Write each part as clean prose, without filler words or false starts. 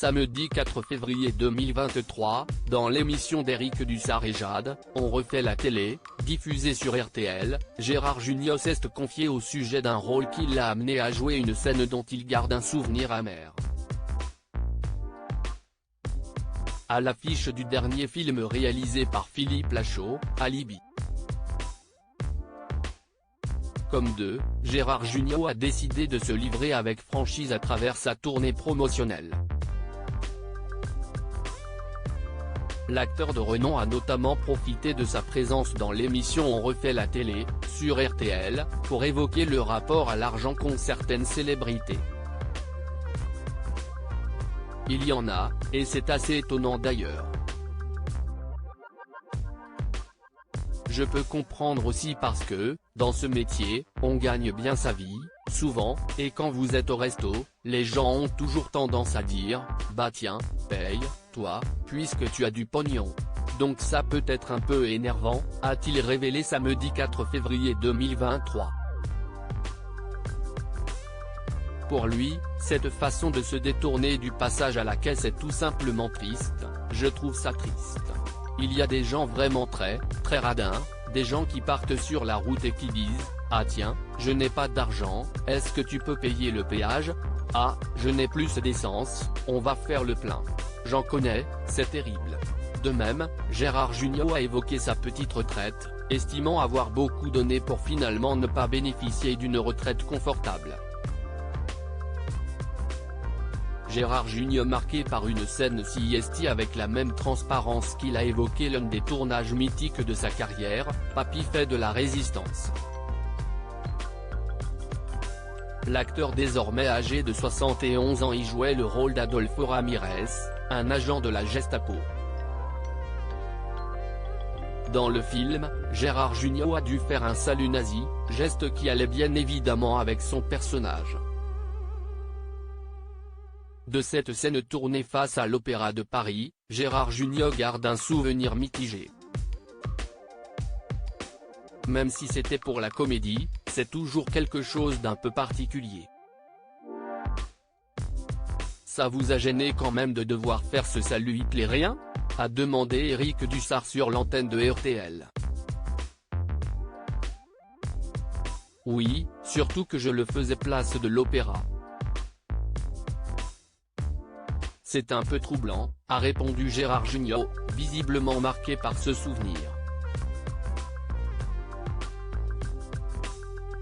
Samedi 4 février 2023, dans l'émission d'Éric Dussart et Jade, On refait la télé, diffusée sur RTL, Gérard Jugnot s'est confié au sujet d'un rôle qui l'a amené à jouer une scène dont il garde un souvenir amer. À l'affiche du dernier film réalisé par Philippe Lachaud, Alibi. Comme d'eux, Gérard Jugnot a décidé de se livrer avec franchise à travers sa tournée promotionnelle. L'acteur de renom a notamment profité de sa présence dans l'émission On refait la télé, sur RTL, pour évoquer le rapport à l'argent qu'ont certaines célébrités. Il y en a, et c'est assez étonnant d'ailleurs. Je peux comprendre aussi parce que, dans ce métier, on gagne bien sa vie, souvent, et quand vous êtes au resto, les gens ont toujours tendance à dire « Bah tiens, paye, toi, puisque tu as du pognon ». Donc ça peut être un peu énervant, a-t-il révélé samedi 4 février 2023. Pour lui, cette façon de se détourner du passage à la caisse est tout simplement triste, je trouve ça triste. Il y a des gens vraiment très radins, des gens qui partent sur la route et qui disent « Ah tiens, je n'ai pas d'argent, est-ce que tu peux payer le péage ? Ah, je n'ai plus d'essence, on va faire le plein ». J'en connais, c'est terrible. De même, Gérard Jugnot a évoqué sa petite retraite, estimant avoir beaucoup donné pour finalement ne pas bénéficier d'une retraite confortable. Gérard Jugnot marqué par une scène CST avec la même transparence qu'il a évoqué l'un des tournages mythiques de sa carrière, Papy fait de la résistance. L'acteur désormais âgé de 71 ans y jouait le rôle d'Adolfo Ramirez, un agent de la Gestapo. Dans le film, Gérard Jugnot a dû faire un salut nazi, geste qui allait bien évidemment avec son personnage. De cette scène tournée face à l'Opéra de Paris, Gérard Jugnot garde un souvenir mitigé. Même si c'était pour la comédie, c'est toujours quelque chose d'un peu particulier. Ça vous a gêné quand même de devoir faire ce salut hitlérien ? A demandé Éric Dussart sur l'antenne de RTL. Oui, surtout que je le faisais place de l'Opéra. C'est un peu troublant, a répondu Gérard Jugnot, visiblement marqué par ce souvenir.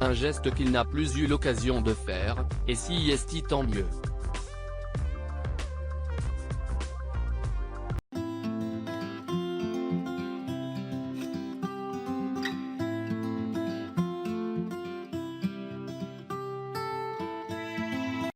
Un geste qu'il n'a plus eu l'occasion de faire, et si est tant mieux.